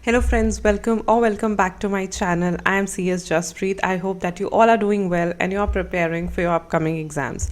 Hello friends, welcome back to my channel. I am CS Jaspreet. I hope that you all are doing well and you are preparing for your upcoming exams.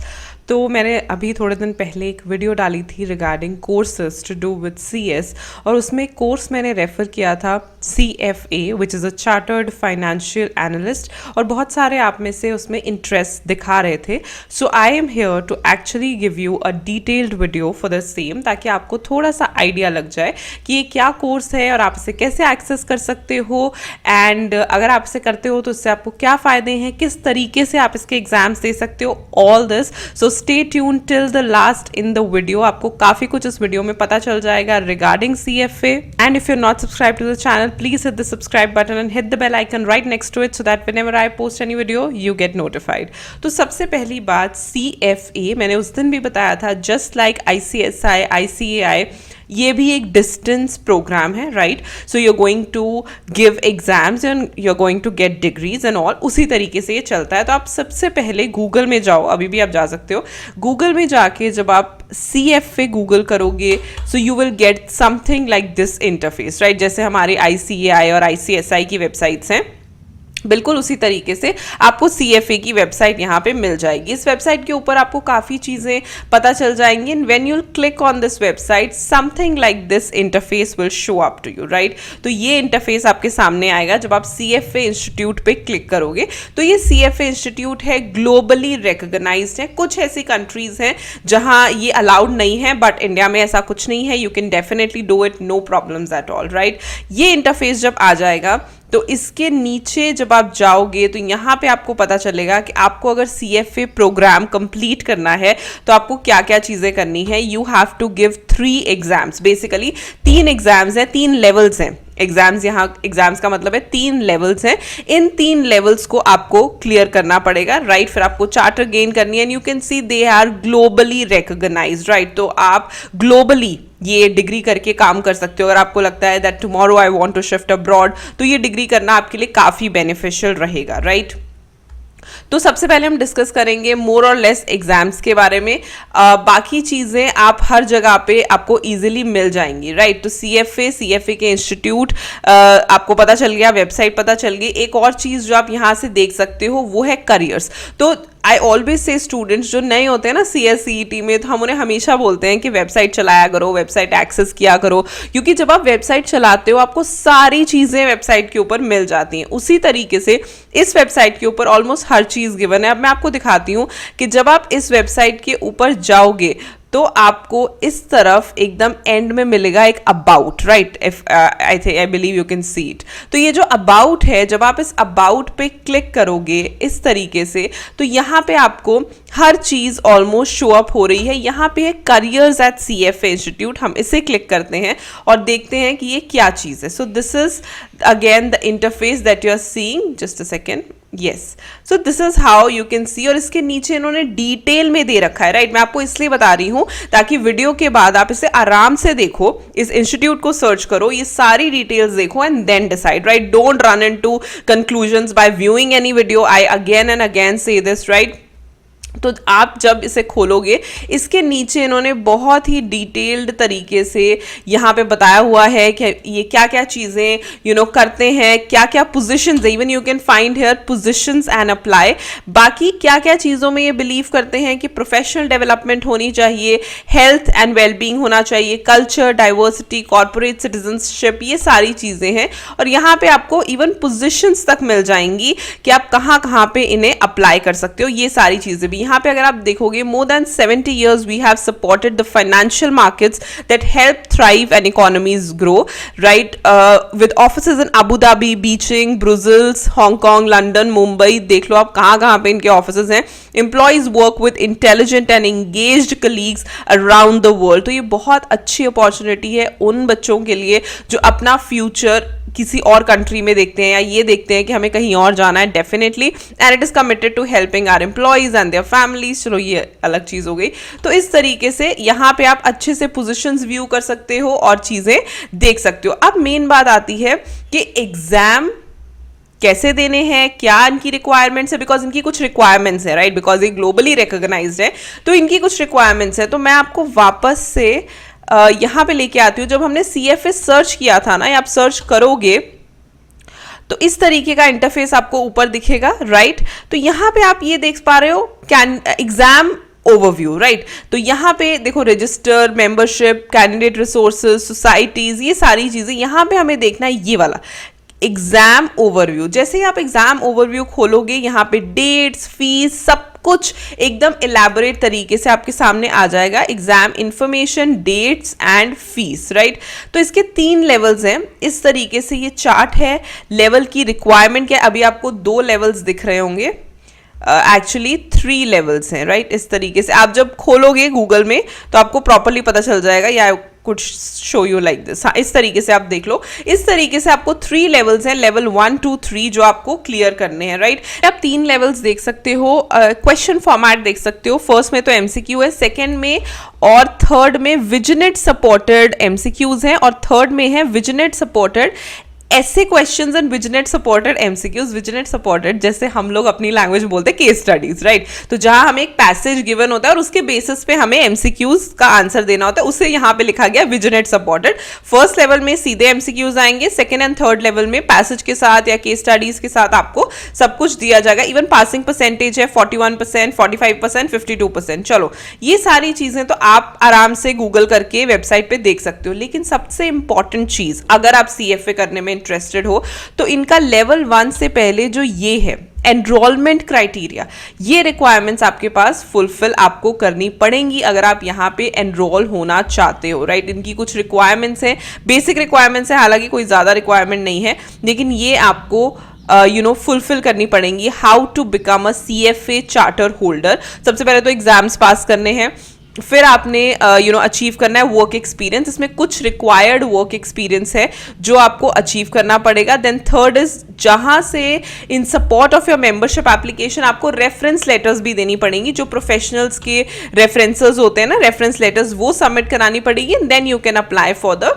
तो मैंने अभी थोड़े दिन पहले एक video डाली थी regarding courses to do with CS और उसमें कोर्स मैंने रेफ़र किया था CFA which is a chartered financial analyst और बहुत सारे आप में से उसमें इंटरेस्ट दिखा रहे थे. So I am here to actually give you a detailed video for the same ताकि आपको थोड़ा सा आइडिया लग जाए कि ये क्या कोर्स है और आप इसे कैसे एक्सेस कर सकते हो एंड अगर आप इसे करते हो तो इससे आपको क्या फ़ायदे हैं, किस तरीके से आप इसके एग्जाम्स दे सकते हो, all this. So stay tune till the last in the video. आपको काफ़ी कुछ इस वीडियो में पता चल जाएगा regarding CFA. And if you are not subscribe to the channel, please hit the subscribe button and hit the bell icon right next to it so that whenever I post any video you get notified. तो सबसे पहली बात CFA, मैंने उस दिन भी बताया था, जस्ट लाइक ICSI, ICAI, ये भी एक डिस्टेंस प्रोग्राम है, right. So you are going to give exams and you are going to get degrees and all. उसी तरीके से ये चलता है. तो आप सबसे पहले गूगल में जाओ, अभी भी आप जा सकते हो. गूगल में जाके जब आप CFA गूगल करोगे so you will get something like this interface, right. जैसे हमारी ICAI और ICSI की वेबसाइट्स हैं, बिल्कुल उसी तरीके से आपको CFA की वेबसाइट यहाँ पे मिल जाएगी. इस वेबसाइट के ऊपर आपको काफ़ी चीज़ें पता चल जाएंगी and when you click on this website something like this interface will show up to you, right. तो ये इंटरफेस आपके सामने आएगा जब आप CFA इंस्टीट्यूट पे क्लिक करोगे. तो ये CFA इंस्टीट्यूट है, ग्लोबली रिकॉग्नाइज्ड है. कुछ ऐसी कंट्रीज़ हैं जहाँ ये अलाउड नहीं है बट इंडिया में ऐसा कुछ नहीं है. You can definitely do it, no problems at all, right. ये इंटरफेस जब आ जाएगा तो इसके नीचे जब आप जाओगे तो यहाँ पे आपको पता चलेगा कि आपको अगर CFA प्रोग्राम कंप्लीट करना है तो आपको क्या क्या चीज़ें करनी है. You have to give 3 exams. Basically 3 exams हैं, 3 लेवल्स हैं. एग्जाम्स, यहाँ एग्जाम्स का मतलब है 3 लेवल्स हैं. इन 3 लेवल्स को आपको क्लियर करना पड़ेगा, राइट. फिर आपको चार्टर गेन करनी है and you can see they are globally recognised, right. तो आप ग्लोबली ये डिग्री करके काम कर सकते हो. अगर आपको लगता है that tomorrow I want to shift abroad तो ये डिग्री करना आपके लिए काफ़ी बेनिफिशियल रहेगा, राइट. तो सबसे पहले हम डिस्कस करेंगे मोर और लेस एग्जाम्स के बारे में. बाकी चीज़ें आप हर जगह पे आपको इजीली मिल जाएंगी, राइट. तो CFA के इंस्टीट्यूट आपको पता चल गया, वेबसाइट पता चल गई. एक और चीज़ जो आप यहाँ से देख सकते हो वो है करियर्स. तो आई ऑलवेज से स्टूडेंट्स जो नए होते हैं ना CSCET में, तो हम उन्हें हमेशा बोलते हैं कि वेबसाइट चलाया करो, वेबसाइट एक्सेस किया करो, क्योंकि जब आप वेबसाइट चलाते हो आपको सारी चीज़ें वेबसाइट के ऊपर मिल जाती हैं. उसी तरीके से इस वेबसाइट के ऊपर ऑलमोस्ट हर चीज़ गिवन है. अब मैं आपको दिखाती हूँ कि जब आप इस वेबसाइट के ऊपर जाओगे तो आपको इस तरफ एकदम एंड में मिलेगा एक about, right. If I believe you can see it. तो ये जो अबाउट है, जब आप इस अबाउट पे क्लिक करोगे इस तरीके से तो यहाँ पे आपको हर चीज़ ऑलमोस्ट शो अप हो रही है. यहाँ पे है करियर्स एट CFA इंस्टीट्यूट. हम इसे क्लिक करते हैं और देखते हैं कि ये क्या चीज़ है. So this is again the interface that you are seeing. Just a second. Yes, so this is how you can see. और इसके नीचे इन्होंने डिटेल में दे रखा है, राइट. मैं आपको इसलिए बता रही हूँ ताकि वीडियो के बाद आप इसे आराम से देखो, इस इंस्टीट्यूट को सर्च करो, ये सारी डिटेल्स देखो and then decide, right. Don't run into conclusions by viewing any video. I again and again say this, right. तो आप जब इसे खोलोगे इसके नीचे इन्होंने बहुत ही डिटेल्ड तरीके से यहाँ पे बताया हुआ है कि ये क्या क्या चीज़ें करते हैं, क्या क्या positions. Even you can find here positions and apply. बाकी क्या क्या चीज़ों में ये बिलीव करते हैं कि प्रोफेशनल डेवलपमेंट होनी चाहिए, हेल्थ एंड वेलबींग होना चाहिए, कल्चर, डाइवर्सिटी, कॉर्पोरेट सिटीजनशिप, ये सारी चीज़ें हैं. और यहाँ पे आपको इवन पोजिशंस तक मिल जाएंगी कि आप कहाँ कहाँ पे इन्हें अप्लाई कर सकते हो. ये सारी चीज़ें भी यहाँ पे अगर आप देखोगे, more than 70 years we have supported the financial markets that help thrive and economies grow, right. With offices in Abu Dhabi, Beijing, Brussels, Hong Kong, London, Mumbai. देख लो आप कहाँ कहाँ पे इनके ऑफिसेज हैं. Employees work with intelligent and engaged colleagues around the world. तो ये बहुत अच्छी अपॉर्चुनिटी है उन बच्चों के लिए जो अपना फ्यूचर किसी और कंट्री में देखते हैं या ये देखते हैं कि हमें कहीं और जाना है. Definitely and it is committed to helping our employees and their families. चलो ये अलग चीज़ हो गई. तो इस तरीके से यहाँ पे आप अच्छे से पोजीशंस व्यू कर सकते हो और चीज़ें देख सकते हो. अब मेन बात आती है कि एग्जाम कैसे देने हैं, क्या इनकी रिक्वायरमेंट्स है. बिकॉज इनकी कुछ रिक्वायरमेंट्स है, राइट. बिकॉज ये ग्लोबली रिकॉग्नाइज्ड है तो इनकी कुछ रिक्वायरमेंट्स है. तो मैं आपको वापस से यहाँ पे लेके आती हूँ। जब हमने CFA सर्च किया था ना, या आप सर्च करोगे तो इस तरीके का इंटरफेस आपको ऊपर दिखेगा, राइट। तो यहाँ पे आप ये देख पा रहे हो एग्जाम ओवरव्यू, राइट। तो यहाँ पे देखो register, membership, candidate resources, societies, ये सारी चीजें यहाँ पे हमें देखना है, ये वाला एग्जाम ओवरव्यू। जैसे ही आप एग्जाम ओवरव्यू खोलोगे, यहाँ पे डेट्स, फीस, सब कुछ एकदम इलेबोरेट तरीके से आपके सामने आ जाएगा। Exam information, dates and fees, right. तो इसके 3 लेवल्स हैं। इस तरीके से ये चार्ट है। लेवल की रिक्वायरमेंट क्या है, अभी आपको 2 लेवल्स दिख रहे होंगे, एक्चुअली 3 लेवल्स हैं, राइट। इस तरीके से आप जब खोलोगे गूगल में तो आपको प्रॉपरली पता चल जाएगा, या कुछ शो यू लाइक दिस। इस तरीके से आप देख लो। इस तरीके से आपको 3 लेवल्स हैं, लेवल 1 2 3, जो आपको क्लियर करने हैं, राइट। आप 3 लेवल्स देख सकते हो। क्वेश्चन फॉर्मेट देख सकते हो। फर्स्ट में तो MCQ है, सेकेंड में और थर्ड में विजनेट सपोर्टेड MCQs हैं, और थर्ड में है विजनेट सपोर्टेड ऐसे क्वेश्चंस एंड विजनेट सपोर्टेड MCQs। विजनेट सपोर्टेड जैसे हम लोग अपनी लैंग्वेज में बोलते हैं केस स्टडीज, राइट। तो जहां हमें एक पैसेज गिवन होता है और उसके बेसिस पे हमें MCQs का आंसर देना होता है, उसे यहाँ पे लिखा गया विजनेट सपोर्टेड। फर्स्ट लेवल में सीधे MCQs आएंगे, सेकेंड एंड थर्ड लेवल में पैसेज के साथ या केस स्टडीज के साथ आपको सब कुछ दिया जाएगा। इवन पासिंग परसेंटेज है 41%, 45%, 52%। चलो ये सारी चीजें तो आप आराम से गूगल करके वेबसाइट पे देख सकते हो। लेकिन सबसे इंपॉर्टेंट चीज, अगर आप CFA करने में इंटरेस्टेड हो तो इनका लेवल 1 से पहले जो ये है एनरोलमेंट क्राइटेरिया, ये रिक्वायरमेंट्स आपके पास फुलफिल आपको करनी पड़ेंगी अगर आप यहाँ पे एनरोल होना चाहते हो, राइट। इनकी कुछ रिक्वायरमेंट्स हैं, बेसिक रिक्वायरमेंट्स है, हालांकि कोई ज़्यादा रिक्वायरमेंट नहीं है, लेकिन ये आपको फुलफिल करनी पड़ेंगी। How to become a CFA charter holder. सबसे पहले तो एग्जाम्स पास करने हैं, फिर आपने अचीव करना है वर्क एक्सपीरियंस। इसमें कुछ रिक्वायर्ड वर्क एक्सपीरियंस है जो आपको अचीव करना पड़ेगा। देन थर्ड इज, जहां से इन support of your membership application आपको रेफरेंस लेटर्स भी देनी पड़ेंगी। जो प्रोफेशनल्स के रेफरेंसेस होते हैं ना, रेफरेंस लेटर्स, वो सबमिट करानी पड़ेगी। Then you can apply for the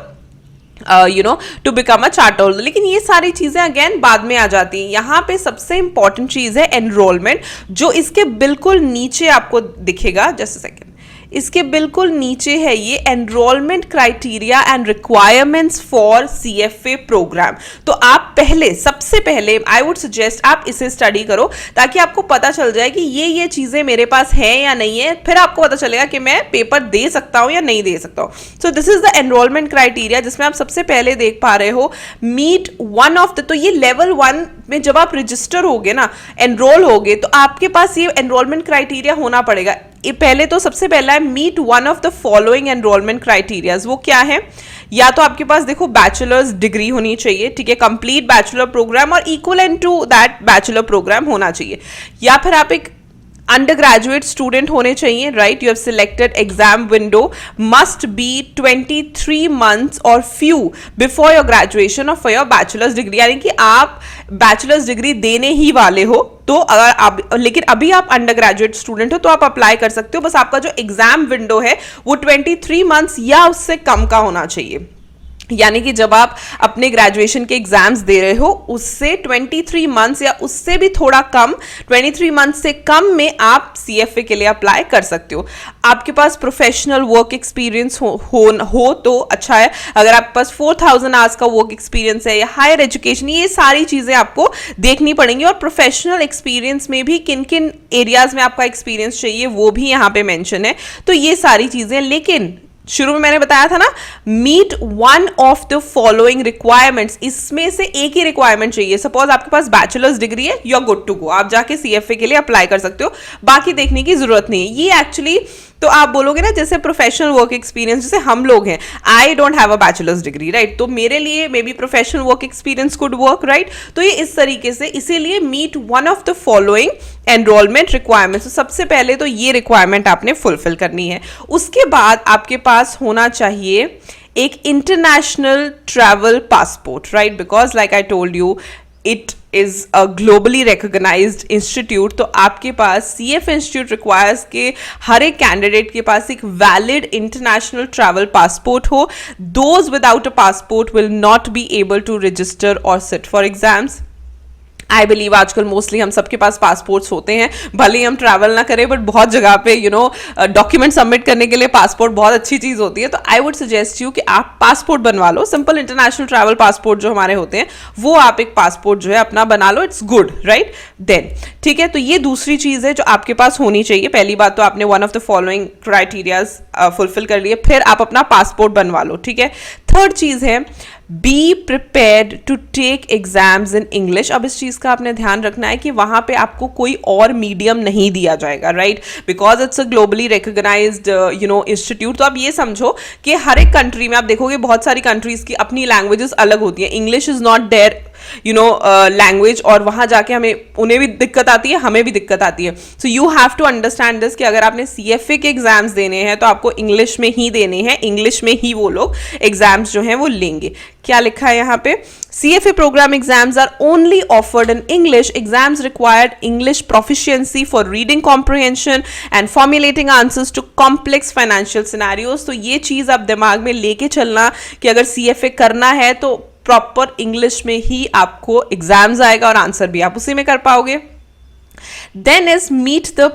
to become a charter holder. लेकिन ये सारी चीजें अगेन बाद में आ जाती हैं। यहाँ पे सबसे इंपॉर्टेंट चीज है एनरोलमेंट, जो इसके बिल्कुल नीचे आपको दिखेगा। जस्ट अ सेकेंड, इसके बिल्कुल नीचे है ये enrolment criteria and requirements for CFA program. तो आप सबसे पहले आई वुड सजेस्ट आप इसे स्टडी करो, ताकि आपको पता चल जाए कि ये चीजें मेरे पास है या नहीं है। फिर आपको पता चलेगा कि मैं पेपर दे सकता हूं या नहीं दे सकता हूं। सो this is the enrolment criteria, जिसमें आप सबसे पहले देख पा रहे हो मीट वन ऑफ द। तो ये लेवल 1 में जब आप रजिस्टर होगे ना, एनरोल होगे, तो आपके पास ये एनरोलमेंट क्राइटेरिया होना पड़ेगा। ये पहले तो सबसे पहला है meet one of the following enrolment criterias. वो क्या है? या तो आपके पास देखो बैचलर्स डिग्री होनी चाहिए, ठीक है, कंप्लीट बैचलर प्रोग्राम और equivalent to that bachelor program होना चाहिए, या फिर आप एक अंडर ग्रेजुएट स्टूडेंट होने चाहिए, right. You have selected exam window must be 23 months और फ्यू बिफोर योर ग्रेजुएशन और फॉर योर बैचलर्स डिग्री। यानी कि आप बैचलर्स डिग्री देने ही वाले हो, तो अगर आप, लेकिन अभी आप अंडर ग्रेजुएट स्टूडेंट हो तो आप अप्लाई कर सकते हो। बस आपका जो एग्जाम विंडो है वो 23 मंथ्स या उससे कम का होना चाहिए। यानी कि जब आप अपने ग्रेजुएशन के एग्जाम्स दे रहे हो, उससे 23 मंथ्स या उससे भी थोड़ा कम, 23 मंथ्स से कम में आप CFA के लिए अप्लाई कर सकते हो। आपके पास प्रोफेशनल वर्क एक्सपीरियंस हो तो अच्छा है। अगर आपके पास 4000 आवर्स का वर्क एक्सपीरियंस है या हायर एजुकेशन, ये सारी चीजें आपको देखनी पड़ेंगी। और प्रोफेशनल एक्सपीरियंस में भी किन किन एरियाज में आपका एक्सपीरियंस चाहिए वो भी यहाँ पे मेंशन है। तो ये सारी चीजें, लेकिन शुरू में मैंने बताया था ना, meet one of the following requirements, इसमें से एक ही रिक्वायरमेंट चाहिए। सपोज आपके पास बैचलर्स डिग्री है, you are good to go, आप जाके CFA के लिए अप्लाई कर सकते हो, बाकी देखने की जरूरत नहीं है। ये एक्चुअली तो आप बोलोगे ना, जैसे प्रोफेशनल वर्क एक्सपीरियंस, जैसे हम लोग हैं, I don't have a bachelors degree, right, तो मेरे लिए may be professional work experience could work, right. तो ये इस तरीके से, इसीलिए meet one of the following enrolment requirements. तो सबसे पहले तो ये रिक्वायरमेंट आपने फुलफिल करनी है। उसके बाद आपके पास होना चाहिए एक international travel passport, right, because like I told you it is a globally recognised institute. तो आपके पास CFA इंस्टीट्यूट रिक्वायर्स के हर एक कैंडिडेट के पास एक वैलिड इंटरनेशनल ट्रैवल पासपोर्ट हो। Those without a passport will not be able to register और sit for exams. I believe आजकल मोस्टली हम सबके पास पासपोर्ट्स होते हैं, भले ही हम ट्रैवल ना करें, बट बहुत जगह पे डॉक्यूमेंट सबमिट करने के लिए पासपोर्ट बहुत अच्छी चीज़ होती है। तो आई वुड सजेस्ट यू कि आप पासपोर्ट बनवा लो, सिंपल इंटरनेशनल ट्रैवल पासपोर्ट जो हमारे होते हैं वो आप एक पासपोर्ट जो है अपना बना लो, इट्स गुड राइट। देन ठीक है, तो ये दूसरी चीज़ है जो आपके पास होनी चाहिए। पहली बात तो आपने one of the following criterias fulfil कर लिए, फिर आप अपना पासपोर्ट बनवा लो, ठीक है। थर्ड चीज़ है be prepared to take exams in English. अब इस चीज़ का आपने ध्यान रखना है कि वहाँ पे आपको कोई और मीडियम नहीं दिया जाएगा, right, because it's a globally recognised institute. तो आप ये समझो कि हर एक कंट्री में आप देखोगे बहुत सारी कंट्रीज की अपनी लैंग्वेजेस अलग होती हैं। English is not their language, और वहाँ जाके हमें उन्हें भी दिक्कत आती है, हमें भी दिक्कत आती है। So you have to understand this कि अगर आपने CFA के एग्जाम्स देने हैं तो आपको इंग्लिश में ही देने हैं, इंग्लिश में ही वो लोग एग्जाम्स जो हैं वो लेंगे। क्या लिखा है यहाँ पे, CFA program exams are only offered in English. Exams required English proficiency for reading comprehension and formulating answers to complex financial scenarios. तो ये चीज़ आप दिमाग में लेके चलना कि अगर CFA करना है तो प्रॉपर इंग्लिश में ही आपको एग्जाम्स आएगा और आंसर भी आप उसी में कर पाओगे। Then is meet the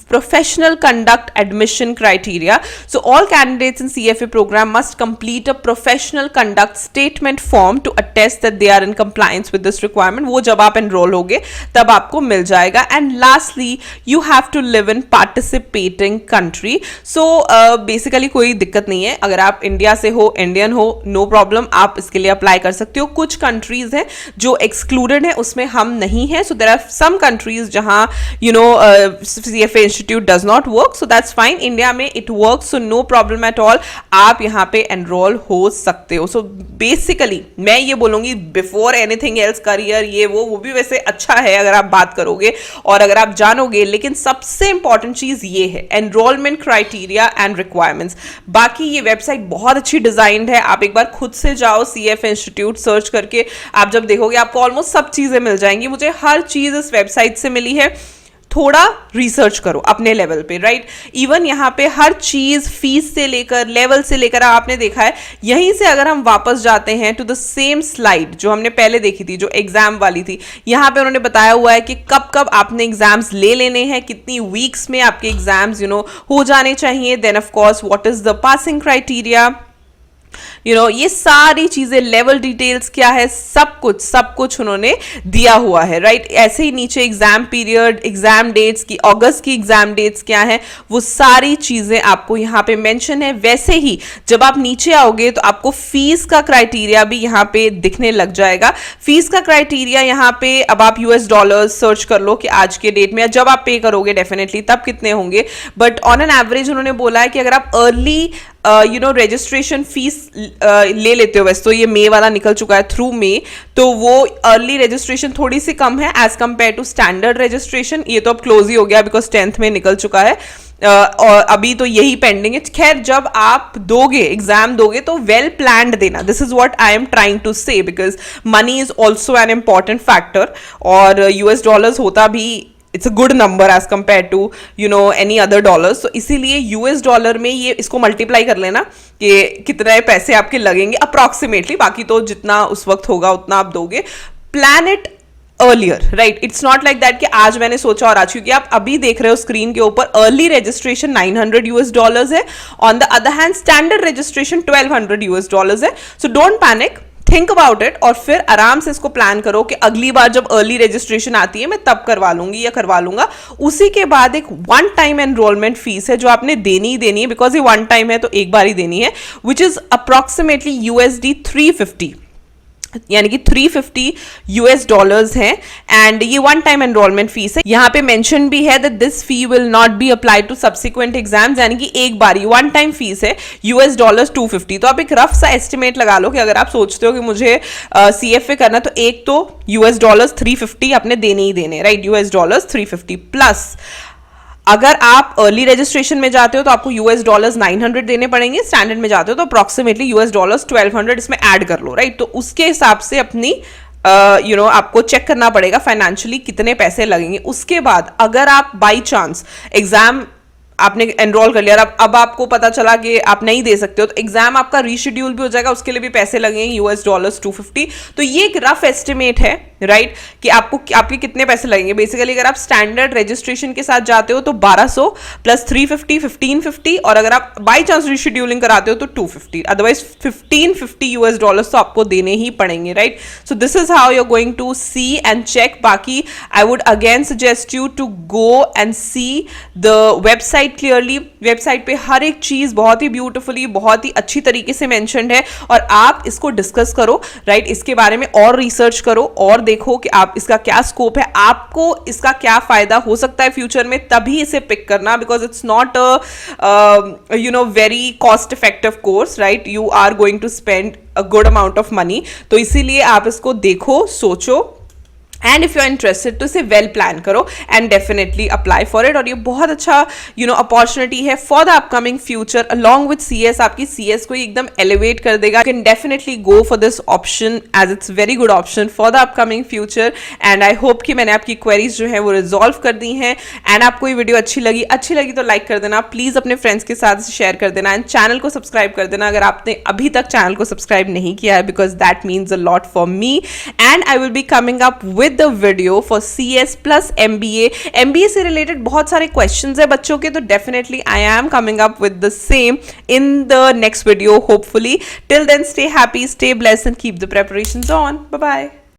professional conduct admission criteria. So all candidates in CFA program must complete a professional conduct statement form to attest that they are in compliance with this requirement. वो जब आप enroll होगे तब आपको मिल जाएगा। And lastly, you have to live in participating country. So basically कोई दिक्कत नहीं है, अगर आप इंडिया से हो, इंडियन हो, no problem, आप इसके लिए अप्लाई कर सकते हो। कुछ कंट्रीज हैं जो एक्सक्लूडेड है, उसमें हम नहीं है। So there are some countries जहाँ CFA institute does not work, so that's fine. India में it works, so no problem at all. आप यहाँ पे enroll हो सकते हो। So basically मैं ये बोलूँगी before anything else career ये वो भी वैसे अच्छा है अगर आप बात करोगे और अगर आप जानोगे, लेकिन सबसे important चीज़ ये है enrollment criteria and requirements। बाकी ये वेबसाइट बहुत अच्छी डिजाइंड है, आप एक बार खुद से जाओ CFA इंस्टीट्यूट सर्च करके, आप जब देखोगे आपको ऑलमोस्ट सब चीज़ें मिल जाएंगी। मुझे हर चीज़ इस वेबसाइट से मिली है, थोड़ा रिसर्च करो अपने लेवल पे, राइट। इवन यहाँ पे हर चीज फीस से लेकर लेवल से लेकर आपने देखा है। यहीं से अगर हम वापस जाते हैं टू द सेम स्लाइड जो हमने पहले देखी थी, जो एग्जाम वाली थी, यहाँ पे उन्होंने बताया हुआ है कि कब कब आपने एग्जाम्स ले लेने हैं, कितनी वीक्स में आपके एग्जाम्स हो जाने चाहिए। Then of course what is the passing criteria, ये सारी चीजें, लेवल डिटेल्स क्या है, सब कुछ उन्होंने दिया हुआ है, राइट। ऐसे ही नीचे एग्जाम पीरियड, एग्जाम डेट्स की, अगस्त की एग्जाम डेट्स क्या है, वो सारी चीजें आपको यहाँ पे मेंशन है। वैसे ही जब आप नीचे आओगे तो आपको फीस का क्राइटेरिया भी यहाँ पे दिखने लग जाएगा। फीस का क्राइटेरिया यहाँ पे अब आप $US सर्च कर लो कि आज के डेट में जब आप पे करोगे डेफिनेटली तब कितने होंगे, बट ऑन एन एवरेज उन्होंने बोला है कि अगर आप अर्ली रजिस्ट्रेशन फीस ले लेते हो, वैसे तो ये मई वाला निकल चुका है थ्रू मई, तो वो अर्ली रजिस्ट्रेशन थोड़ी सी कम है as compare to standard registration. ये तो अब क्लोज ही हो गया बिकॉज 10th में निकल चुका है, और अभी तो यही पेंडिंग है। खैर जब आप दोगे एग्जाम दोगे तो वेल प्लान्ड देना, this is what I am trying to say, because money is also an important factor, और $US होता भी it's a good number as compare to any other dollars. तो इसीलिए $US में ये इसको मल्टीप्लाई कर लेना कि कितने पैसे आपके लगेंगे अप्रॉक्सीमेटली, बाकी तो जितना उस वक्त होगा उतना आप दोगे। Plan it earlier, right. It's not like that कि आज मैंने सोचा और आज, क्योंकि आप अभी देख रहे हो स्क्रीन के ऊपर अर्ली रजिस्ट्रेशन $900 है, on the other hand standard registration $1200 है। So don't panic, think about it, और फिर आराम से इसको प्लान करो कि अगली बार जब अर्ली रजिस्ट्रेशन आती है मैं तब करवा लूंगी या करवा लूंगा। उसी के बाद एक वन टाइम एनरोलमेंट फीस है जो आपने देनी ही देनी है, बिकॉज ये वन टाइम है तो एक बार ही देनी है, विच इज अप्रॉक्सीमेटली USD 350, यानी कि $350 है, एंड ये वन टाइम एनरोलमेंट फीस है। यहाँ पे मेंशन भी है that this fee will not be applied to subsequent exams, यानी कि एक बार वन टाइम फीस है $250। तो आप एक रफ सा एस्टिमेट लगा लो कि अगर आप सोचते हो कि मुझे CFA करना, तो एक तो $350 अपने देने ही देने, राइट, $350 प्लस अगर आप अर्ली रजिस्ट्रेशन में जाते हो तो आपको $900 देने पड़ेंगे, स्टैंडर्ड में जाते हो तो अप्रॉक्सीमेटली $12 1200 इसमें ऐड कर लो, राइट। तो उसके हिसाब से अपनी आपको चेक करना पड़ेगा फाइनेंशियली कितने पैसे लगेंगे। उसके बाद अगर आप बाई चांस एग्जाम आपने एनरोल कर लिया, अब आपको पता चला कि आप नहीं दे सकते हो, तो एग्जाम आपका रीशेड्यूल भी हो जाएगा, उसके लिए भी पैसे लगेंगे $250। तो ये एक रफ एस्टिमेट है राइट कि आपके कितने पैसे लगेंगे। बेसिकली अगर आप स्टैंडर्ड रजिस्ट्रेशन के साथ जाते हो तो 1200 प्लस 350 1550, और अगर आप बाई चांस रीशेड्यूलिंग कराते हो तो 250, अदरवाइज $1550 तो आपको देने ही पड़ेंगे, right. So this is how you are going to see and check. बाकी I would again suggest you to go and see the website clearly. Website पे हर एक चीज बहुत ही ब्यूटिफुली, बहुत ही अच्छी तरीके से मेंशन्ड है, और आप इसको डिस्कस करो, राइट। इसके बारे में और रिसर्च करो और देखो कि आप इसका क्या स्कोप है, आपको इसका क्या फायदा हो सकता है फ्यूचर में, तभी इसे पिक करना, because it's not very cost effective course, right. You are going to spend a good amount of money, तो इसीलिए आप इसको देखो, सोचो, and if you are interested तो इसे वेल प्लान करो and definitely apply for it. और ये बहुत अच्छा अपॉर्चुनिटी है for the upcoming future along with CS। आपकी CS को एकदम एलिवेट कर देगा। You can definitely go for this option as it's very good option for the upcoming future. And I hope कि मैंने आपकी क्वेरीज जो है वो रिजॉल्व कर दी हैं। एंड आपको ये वीडियो अच्छी लगी तो लाइक कर देना, प्लीज अपने फ्रेंड्स के साथ शेयर कर देना, एंड चैनल को सब्सक्राइब कर देना अगर आपने अभी तक चैनल को सब्सक्राइब नहीं किया है, because that means a lot for me. And I will be coming up with the video for CS plus MBA से related बहुत सारे questions है बच्चों के, तो definitely I am coming up with the same in the next video hopefully. Till then, stay happy, stay blessed and keep the preparations on. Bye bye.